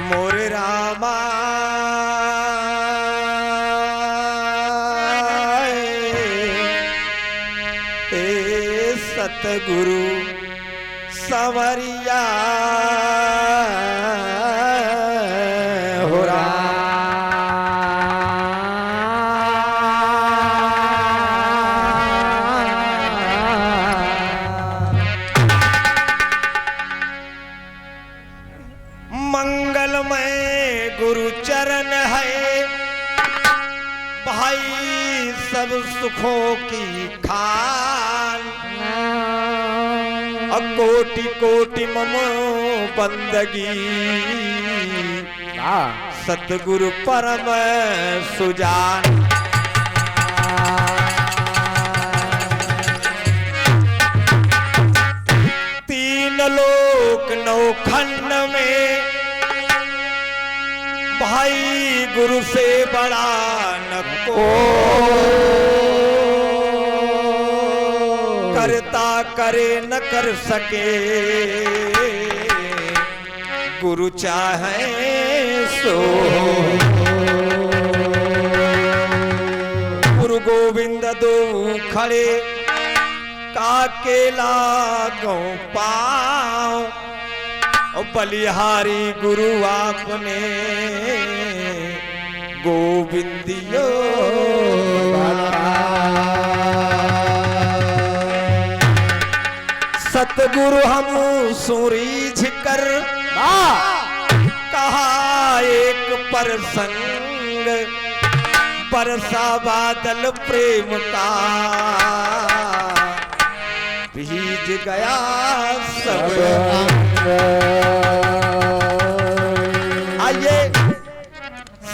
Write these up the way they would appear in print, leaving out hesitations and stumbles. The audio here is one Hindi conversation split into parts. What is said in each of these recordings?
मोरे रामा सतगुरु संवरिया हो मंगलमय गुरु चरण है भाई सब सुखों की खान। कोटि कोटि मनो बंदगी सतगुरु परम सुजान। तीन लोक नौ खंड में भाई गुरु से बड़ा न को। करता करे न कर सके गुरु चाहे सो। गुरु गोविंद दो खड़े काके लागो पाओ। बलिहारी गुरु आपने गोविंदियो सतगुरु हम सुरीझ कर कहा एक प्रसंग। बरसा बादल प्रेम का भीज गया सब। आइए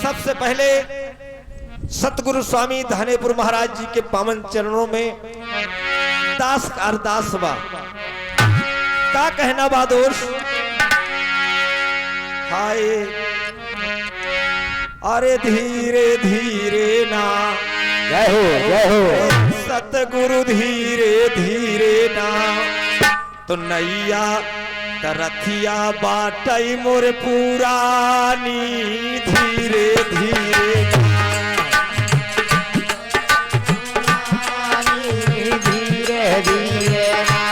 सबसे पहले सतगुरु स्वामी धानेपुर महाराज जी के पावन चरणों में दास का अरदास बा। का कहना बा दोस्त? हाय अरे धीरे धीरे ना जय हो जय हो सतगुरु धीरे धीरे ना तो नैया तरथिया बाटई मोर पुरानी। धीरे धीरे धीरे धीरे ना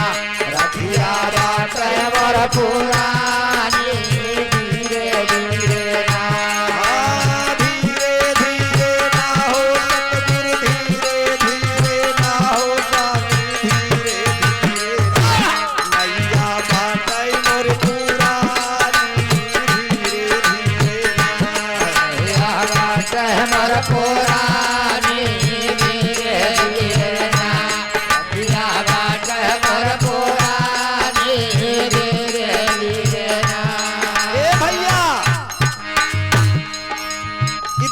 रथिया बाटे मोर पुरानी। धीरे धीरे ना धीरे धीरे ना हो सतगुरु धीरे धीरे ना हो स्वामी। धीरे धीरे नैया बाटई मोर पुरानी। धीरे धीरे रथिया बाटे मोर पुरानी। धीरे धीरे ना रथिया बाटे मोर पुरानी। धीरे धीरे ना ए भैया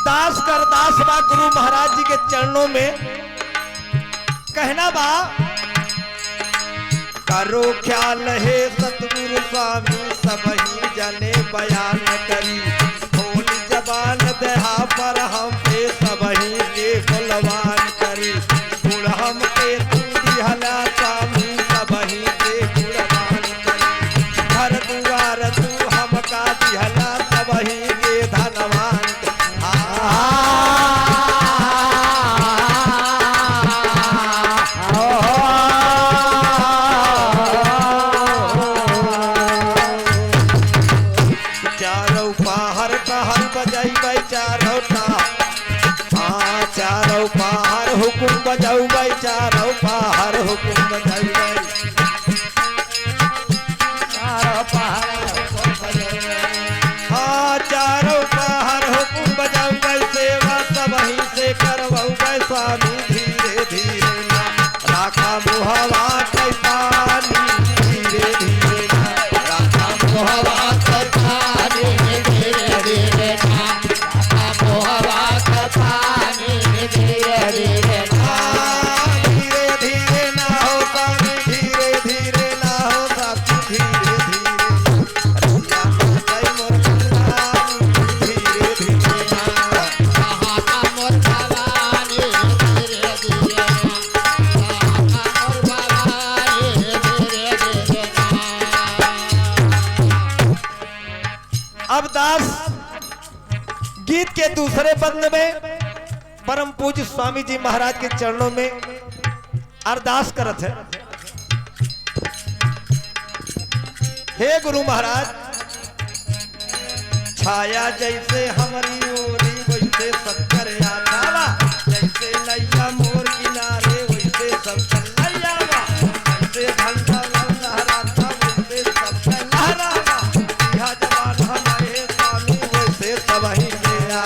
दास कर दास बा गुरु महाराज जी के चरणों में कहना बा। करो ख्याल है सतगुरु स्वामी सब ही जने बयान करी। बोली जबान देहा पर हम पे सब ही के बलवान करी। गुण हम के तू दिहला स्वामी सब ही के गुणवान करी। घर दुआर तू हमका दिहला सब ही के धनवान। चारों पहाड़ कहल बजैबै चारों टा। चारों पहाड़ हुकुम बजैबै चारों पहाड़ हुकुम बजैबै। चारों पहाड़ हुकुम बजैबै। चारों पहाड़ हुकुम बजैबै सेवा सबही से करवैबै स्वामी। धीरे धीरे ना राखा मुहवा के पानी। धीरे धीरे ना राखा मुहवा के पानी। धीरे धीरे ना राखा मुहवा के पानी। धीरे धीरे ना धीरे धीरे ना हो स्वामी। धीरे धीरे ना हो साथी। धीरे धीरे रसिया बाटई मोर पुरानी। धीरे धीरे ना कहा का मोर भवानी। धीरे धीरे ना इसके दूसरे बंद में परम पूज्य स्वामी जी महाराज के चरणों में अरदास करत है। हे गुरु महाराज, छाया जैसे हमारी ओरी वैसे सबकर यादावा, जैसे नैया मोर किनारे वैसे सबकर नैयावा, जैसे झंडा लहराता वैसे सबकर लहरावा, यह जवान हमारे स्वामी वैसे सब ही मेरा।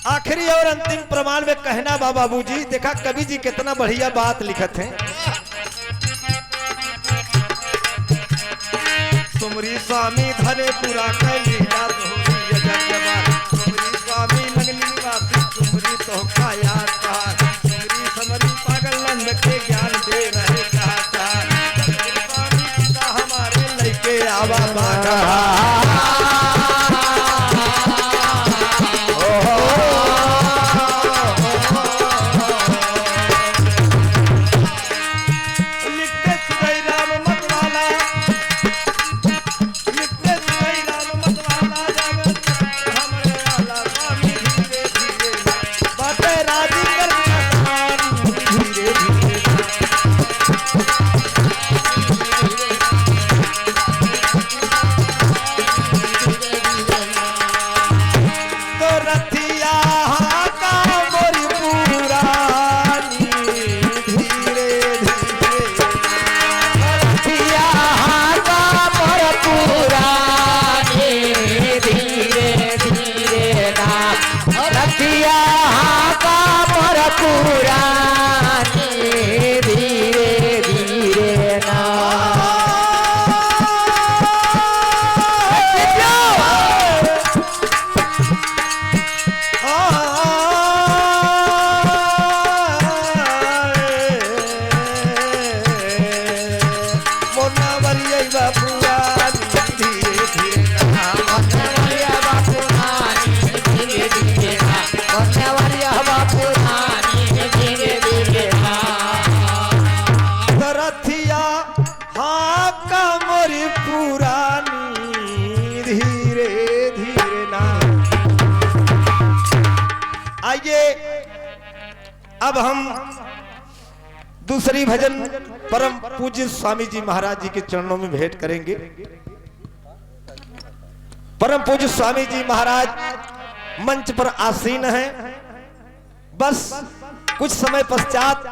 आखिरी और अंतिम प्रमाण में कहना बाबूजी, देखा कवि जी कितना बढ़िया बात लिखत है। सुमरी स्वामी धरे पूरा कर लिया सुमरी स्वामी नगली वासी सुमरी तो का याद कहा, सुमरी समरी पागल नंद के ज्ञान दे रहे कहा, स्वामी हमारे लइके आवा बागा। अब हम दूसरी भजन परम पूज्य स्वामी जी महाराज जी के चरणों में भेंट करेंगे। परम पूज्य स्वामी जी महाराज मंच पर आसीन हैं। बस कुछ समय पश्चात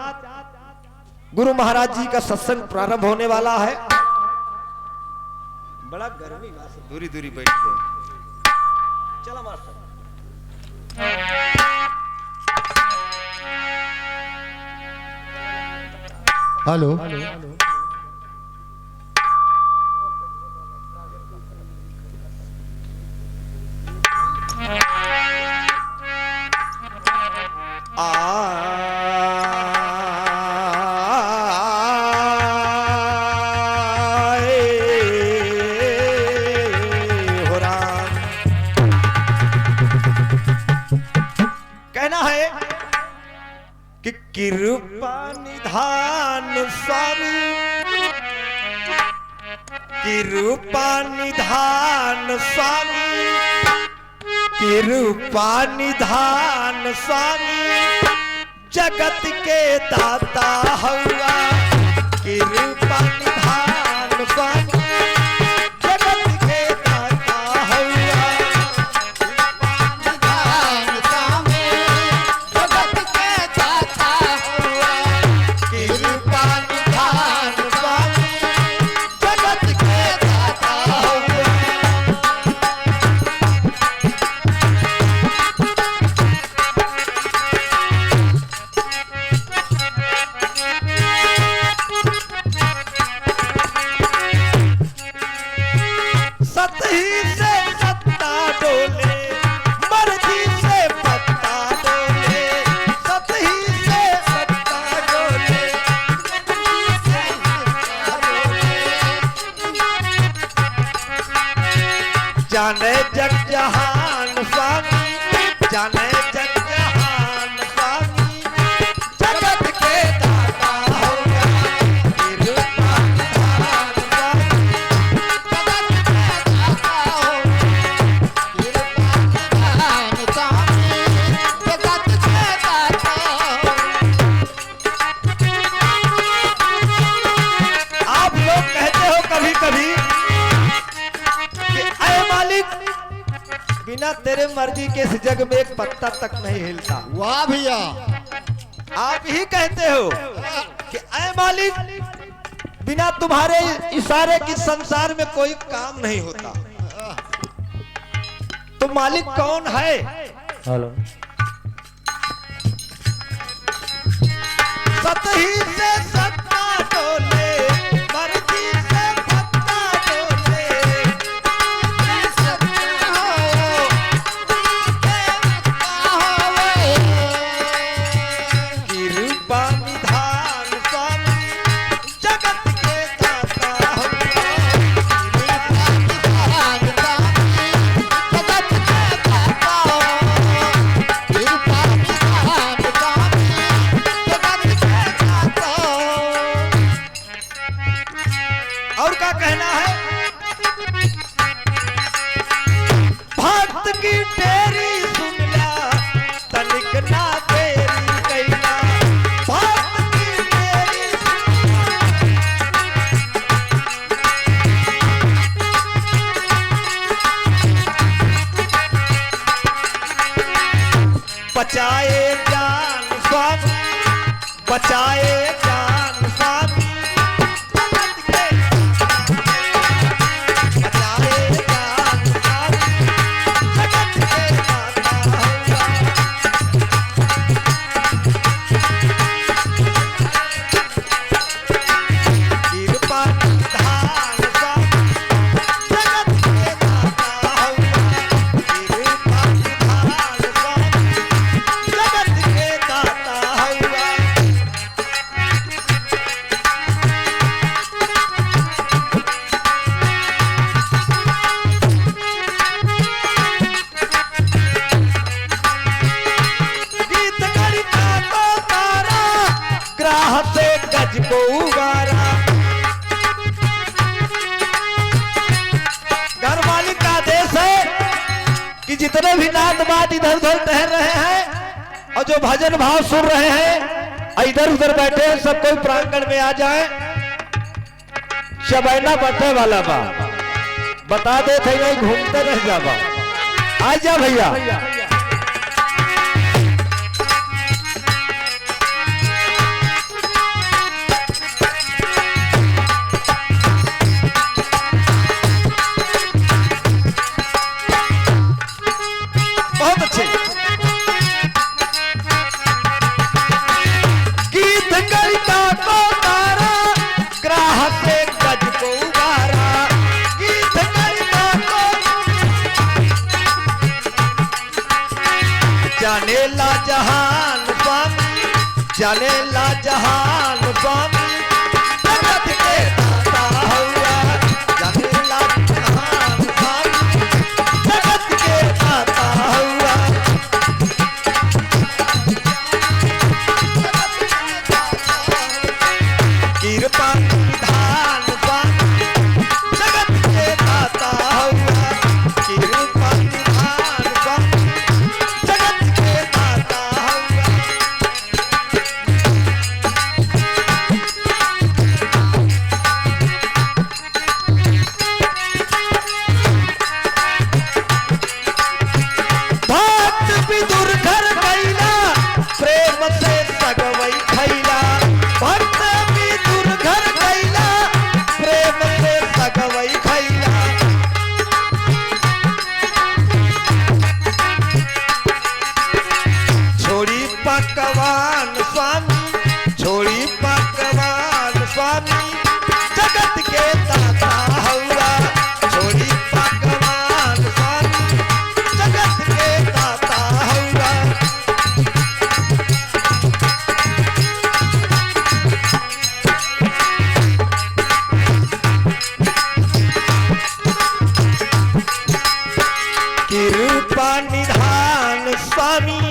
गुरु महाराज जी का सत्संग प्रारंभ होने वाला है। बड़ा गर्मी, दूरी दूरी बैठ गए। चलो मास्टर। हेलो, कहना है कि कृपा निधान स्वामी, कृपा निधान स्वामी, कृपा निधान स्वामी जगत के दाता हुआ। कृपा निधान स्वामी जगत के दाता हुआ। निधान स्वामी जगत के दाता हुआ। कृपा निधान स्वामी जगत के दाता हुआ। सतही से सत्ता डोले मर्जी से पत्ता डोले। सतही से सत्ता डोले जाने जग जहान स्वामी जाने जग जहान स्वामी जगत के दाता होगा। कृपा निधान स्वामी आप लोग कहते हो कभी कभी कि ऐ मालिक बिना तेरे मर्जी के इस जग में एक पत्ता तक नहीं हिलता। वाह भैया, आप ही कहते हो कि ऐ मालिक बिना तुम्हारे इशारे की संसार में कोई काम नहीं होता। तो मालिक कौन है? हेलो सतही से सत्ता डोले मर्जी से पत्ता डोले। कृपा निधान स्वामी जगत के दाता हुआ। और क्या कहना है? भक्त की तेरी सुनला तनिक ना तेरी कैला। भक्त की तेरी बचाए जान स्वामी बचाए जान स्वामी जगत के बचाए जान स्वामी जगत के दाता हुआ। कृपा निधान स्वामी जगत के दाता हुआ। कृपा निधान स्वामी जगत के दाता हुआ। गीत गरिका को तारा ग्राह से गज को उगारा। घर मालिक का आदेश है कि जितने भी नात बात इधर उधर टहल रहे हैं और जो भजन भाव सुन रहे हैं इधर उधर बैठे हैं, सब कोई प्रांगण में आ जाए। चबैना बैठे वाला बा बता दे थे नहीं घूमते रह जाबा। आ जा भैया। बहुत अच्छे गीत गरिका को तारा ग्राहक से गज को उगारा। गीत गरिका को जाने ला जहान स्वामी जाने ला जहान स्वामी जगत के दाता हुआ। जाने ला जहान स्वामी जगत के दाता हुआ। कृपा निधान स्वामी जगत के दाता हुआ। कृपा निधान स्वामी स्वामी जगत के दाता हौवा छोड़ी पकवान स्वामी जगत के दाता हौवा। कृपा निधान स्वामी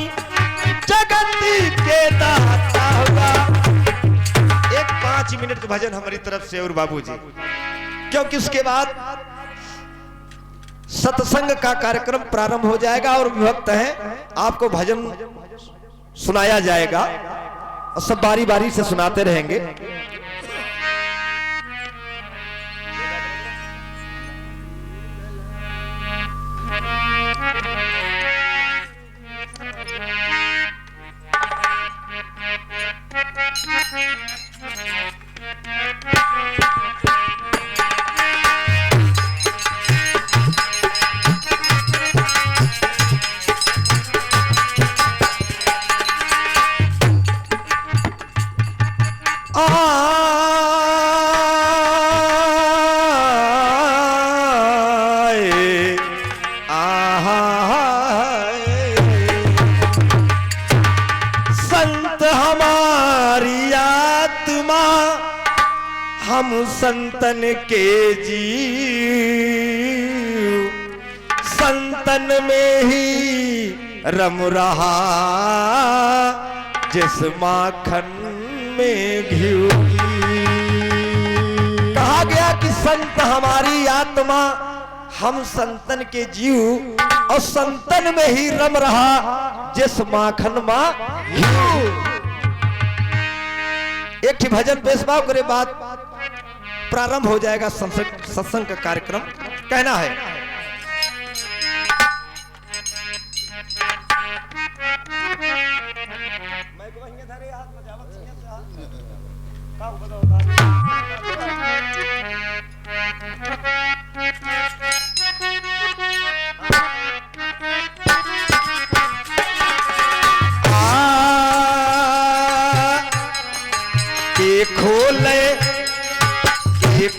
जगत के दाता हुआ। एक 5 मिनट का भजन हमारी तरफ से और बाबूजी, क्योंकि उसके बाद सत्संग का कार्यक्रम प्रारंभ हो जाएगा और विभक्त है आपको भजन सुनाया जाएगा और सब बारी बारी से सुनाते रहेंगे। संत हमारी आत्मा हम संतन के जीव संतन में ही रम रहा जिस माखन में घी। कहा गया कि संत हमारी आत्मा हम संतन के जीव और संतन में ही रम रहा जिस माखन मा घी। एक ही भजन पेशवाओं करे बाद प्रारंभ हो जाएगा सत्संग का कार्यक्रम। कहना है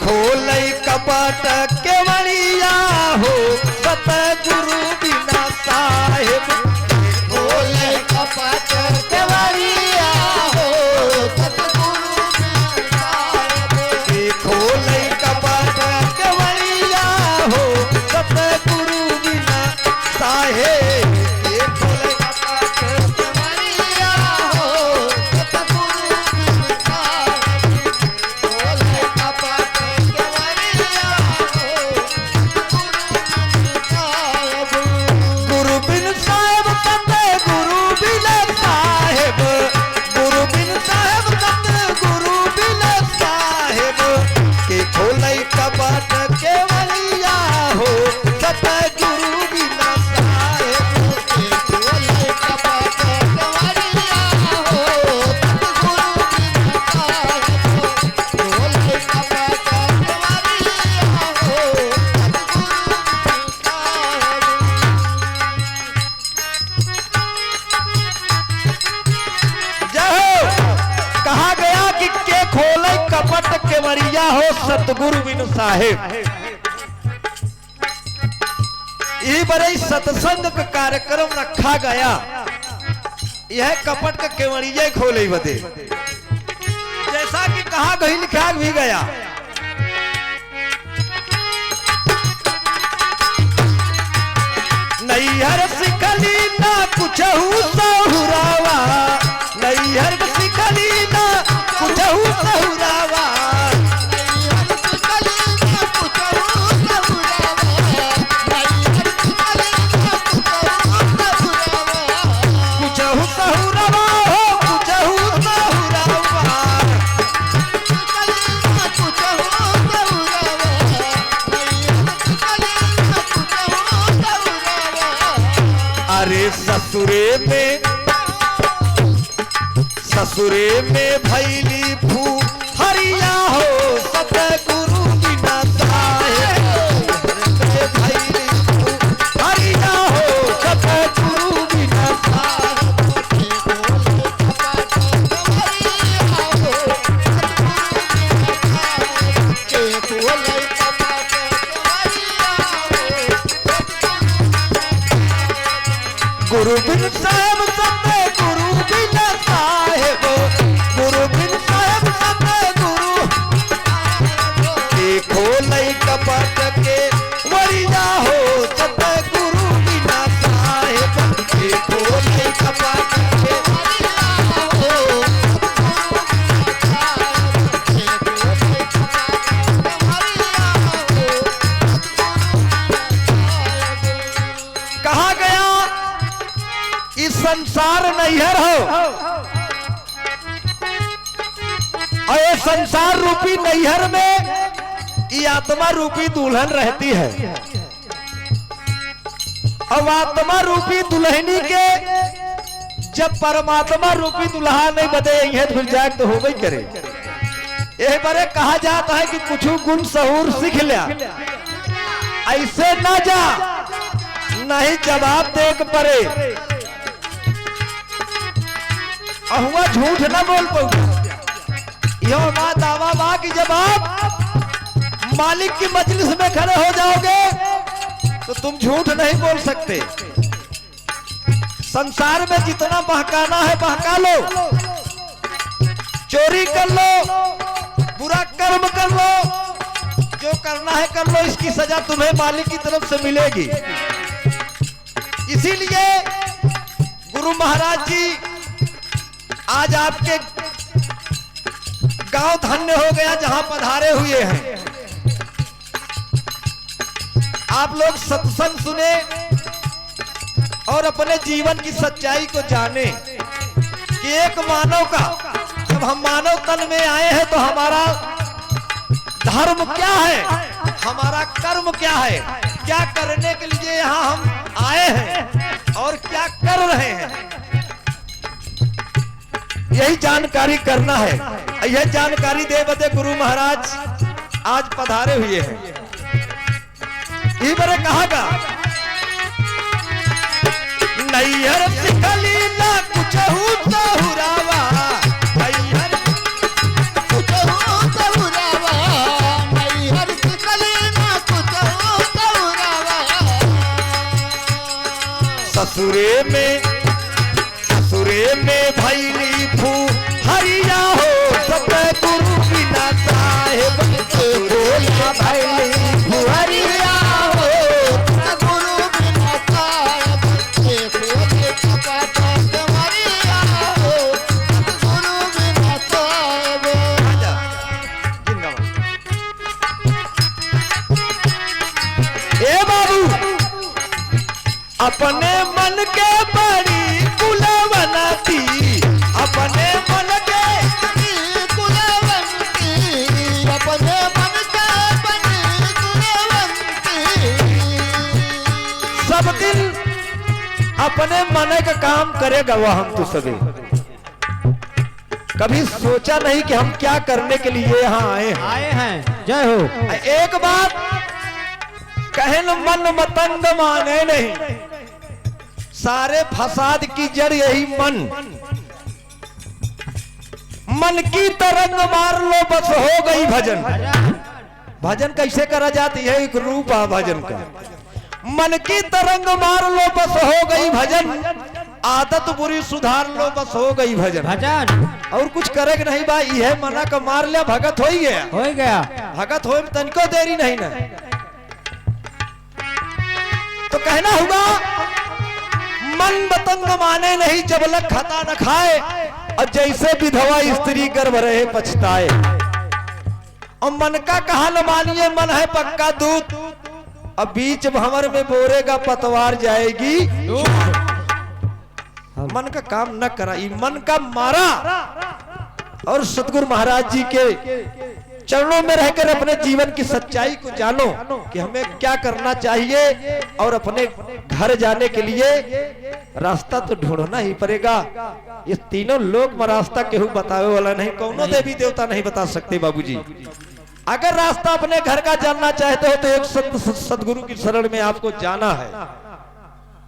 खोले कपट के मणिया हो सतगुरु बिना साहेब खोले कपट के मणिया हो सतगुरु बिना साहेब खोले कपट के मणिया हो सतगुरु बिना साहेब खोले कपट के मणिया हो सतगुरु बिना केवड़िया हो सतगुरु बिनु साहेब। यही बड़े सत्संग का कार्यक्रम रखा गया। यह कपट का केवड़िया खोले बदे जैसा कि कहा गई लिखा भी गया। नैहर सिखली ना कुछ सहुरावा नैहर सिखली ना कुछ सहुरावा ससुरे में भैली फू हरिया हो सतगुरु बिना साहेब भैली फू हरिया हो सतगुरु बिना साहेब नैहर हो और ये संसार रूपी नैहर में ये आत्मा रूपी दुल्हन रहती है। अब आत्मा रूपी दुल्हनी के जब परमात्मा रूपी दुल्हा नहीं बदे है तो फिर जाग तो हो गई करे। यही बारे कहा जाता है कि कुछ गुण सहूर सीख लिया, ऐसे ना जा नहीं जवाब देख परे, अहुआ झूठ ना बोल पाऊ। यह बात दावा बा कि जब आप मालिक की मजलिस में खड़े हो जाओगे तो तुम झूठ नहीं बोल सकते। संसार में जितना बहकाना है बहका लो, चोरी कर लो, बुरा कर्म कर लो, जो करना है कर लो, इसकी सजा तुम्हें मालिक की तरफ से मिलेगी। इसीलिए गुरु महाराज जी आज आपके गांव धन्य हो गया जहां पधारे हुए हैं। आप लोग सत्संग सुने और अपने जीवन की सच्चाई को जाने कि एक मानव का जब हम मानव तन में आए हैं तो हमारा धर्म क्या है, हमारा कर्म क्या है, क्या करने के लिए यहाँ हम आए हैं और क्या कर रहे हैं, यही जानकारी करना है। यह जानकारी दे बदे गुरु महाराज आज पधारे हुए हैं। इबरे कहागा नैहर सिखली ना कुछ हुरावा, नैहर कुछ हुरावा, नैहर सिखली ना कुछ हुरावा। ससुरे में भैली फू हरिया हो सब गुरु बिना साहेब, बोला भैली फू हरिया हो गुरु बिना साहेब, देखो कपट मरिया हो गुरु बिना साहेब। ए बाबू अपने मन के बड़ी कुलवनती, अपने मन के कुलवंती, अपने मन के बड़ी कुलवंती। सब दिन अपने मन का काम करेगा वह। हम तो सभी कभी सोचा नहीं कि हम क्या करने के लिए यहाँ आए हैं। जय हो। एक बात कहन मन मतंग माने नहीं, सारे फसाद की जड़ यही मन। मन की तरंग मार लो बस हो गई भजन। भजन कैसे करा जाती है, एक रूप है भजन का। मन की तरंग मार लो बस हो गई भजन, आदत बुरी सुधार लो बस हो गई भजन। और कुछ करे नहीं भाई, यह मना का मार लिया भगत हो गया। भगत हो तनिको देरी नहीं ना तो कहना होगा मन बतंग माने नहीं जब लग खाता न खाए, और जैसे विधवा स्त्री गर्भ रहे पछताए। और मन का कहा न मानिए, मन है पक्का दूध, अब बीच भंवर में बोरेगा पतवार जाएगी। मन का काम न करा, मन का मारा। और सतगुरु महाराज जी के चरणों में रहकर अपने जीवन की सच्चाई को जानो कि हमें क्या करना चाहिए, और अपने घर जाने के लिए रास्ता तो ढूंढना ही पड़ेगा। ये तीनों लोग में रास्ता केहू बतावे वाला नहीं, कौनो देवी देवता नहीं बता सकते बाबूजी। अगर रास्ता अपने घर का जानना चाहते हो तो एक सतगुरु की शरण में आपको जाना है।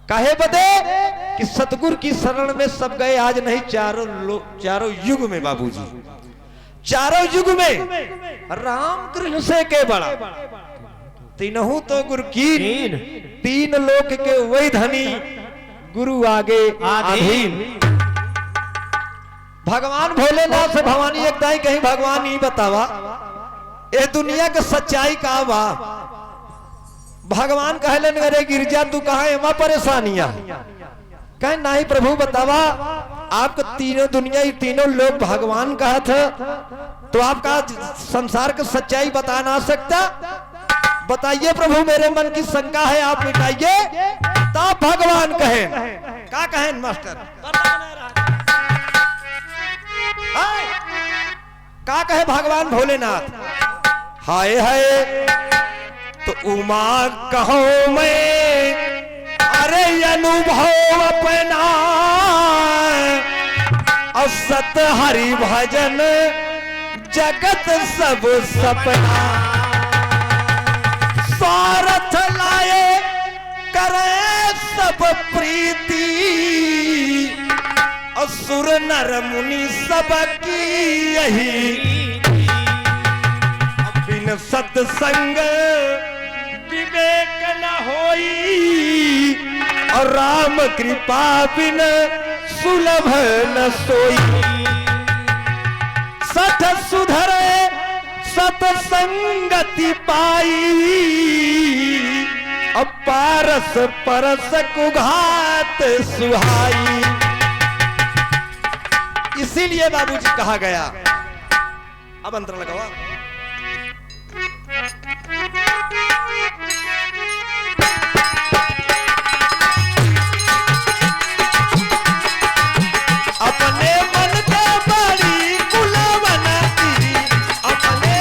काहे बदे कि सतगुरु की शरण में सब गए आज नहीं, चारों युग में बाबूजी, चारों युग में राम कृष्ण से के बड़ा तीनों तो गुरु की, तीन लोक के वही धनी गुरु आगे आधीन। भगवान भोलेनाथ से भवानी एक दाई कहीं भगवान ही बतावा ये दुनिया के सच्चाई का बा। भगवान कहलन अरे गिरजा तू कहा एमा परेशानियां, कहे नहीं प्रभु बतावा आपको तीनों दुनिया तीनों लोग भगवान कहा था, तो आपका संसार का सच्चाई बता ना सकता। बताइए प्रभु मेरे मन की शंका है आप मिटाइए। तब भगवान कहे का कहें मास्टर? हाय! का कहे भगवान भोलेनाथ? हाय हाय तो उमा कहो मैं अरे अनुभव अपना और सत हरि भजन जगत सब सपना स्वार्थ लाए करे सब प्रीति असुर नर मुनि सबकी यही बिन सत्संग विवेक न होई और राम कृपा बिन सुलभ न सोई सठ सुधरे सत्संगति पाई अपारस परस कुघात सुहाई। इसीलिए बाबूजी कहा गया। अब अंतर लगाओ। अपने मन के बड़ी कुलवन की अपने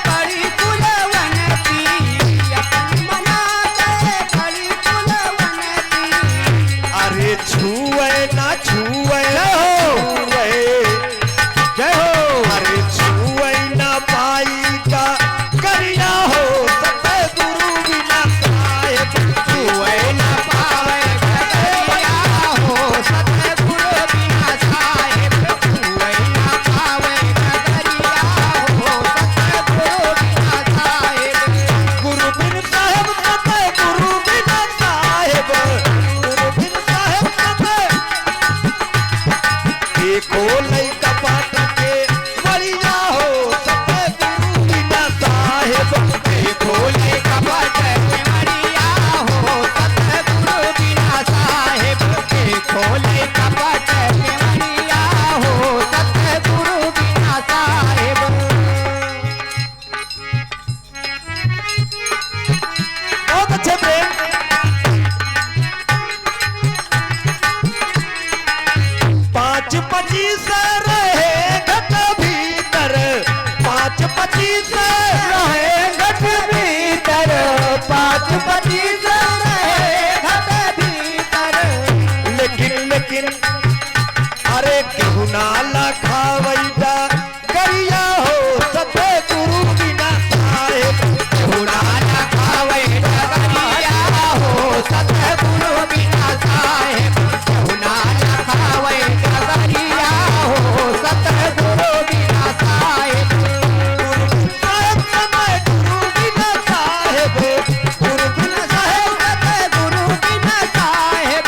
बड़ी कुलवन की अपन मना के बड़ी कुलवन की अरे छुए ना छुए जय हो अरे छुए ना पाई का करिया हो सतगुरु बिना साहेब छुए न पावे करिया हो सतगुरु बिना साहेब छुए न पावे करिया हो सतगुरु बिना साहेब गुरु बिन साहेब सतगुरु बिना साहेब गुरु बिन साहेब देखो लई कपाट के मरिया हो सतगुरु बिना साहेब देखो ले कपट के मरिया हो सतगुरु बिना साहेब देखो ले कपट के मरिया हो सतगुरु बिना साहेब बहुत अच्छे प्रेम। पाँच पच्चीस रहे घट भीतर पाँच पच्चीस रहे घट भीतर पाँच पच्चीस रहे घट भीतर लेकिन अरे केहू ना लखावैया गरिया हो सतगुरु बिना साहेब हुना न खावे डगरिया हो सतगुरु बिना साहेब हुना न खावे डगरिया हो सतगुरु बिना साहेब साहेब समय गुरु बिना साहेब गुरु बिना साहेब सतगुरु बिना साहेब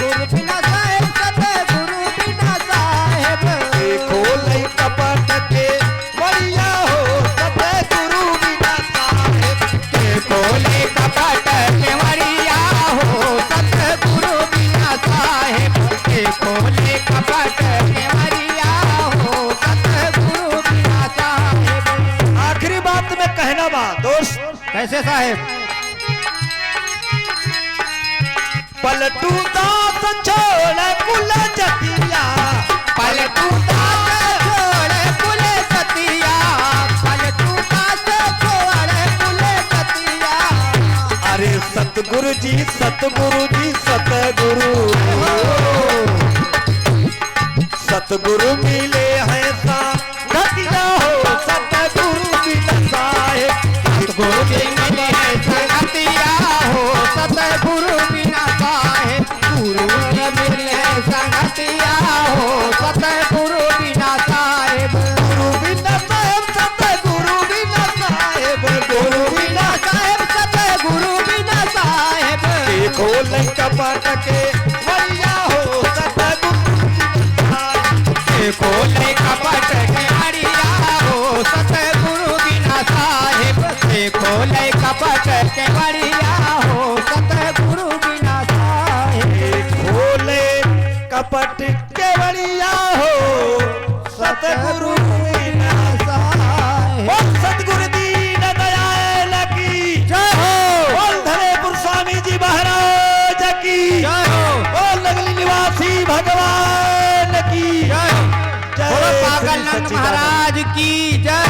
गुरु बिना साहेब सतगुरु बिना साहेब देखो लई कपट के मरिया हो सतगुरु बिना साहेब देखो ले कपट के मरिया हो सतगुरु बिना साहेब देखो ले कपट के मरिया हो सतगुरु बिना साहेब आखिरी बात में कहना बा दोस्त कैसे साहेब पलटू दास छोड़ कुल जतिया पलटू दास छोड़े कुल सतिया पलटू दास छोड़े कुल सतिया अरे सतगुरु जी सतगुरु जी सतगुरु सतगुरु मिले हैं सा घटिया हो सतगुरु बिना साहेब सतगुरु के मिले हैं संगतिया हो सतगुरु बिना साहेब गुरु के मिले हैं संगतिया हो सतगुरु बिना साहेब गुरु बिना साहेब सतगुरु बिना साहेब गुरु बिना साहेब सतगुरु बिना साहेब देखो लई कपट के मरिया हो सतगुरु बिना साहेब देखो ले कपट के मरिया हो सतगुरु बिना साहेब देखो ले कपट के मरिया हो सतगुरु बिना साहेब खोले कपट के बड़िया हो सतगुरु बिना साहेब बोल सतगुरु दीन दयाल की जय हो बोल धनेपुर स्वामी जी महाराज की जय हो मंगल नंद सच्चिदानंद। महाराज की जय।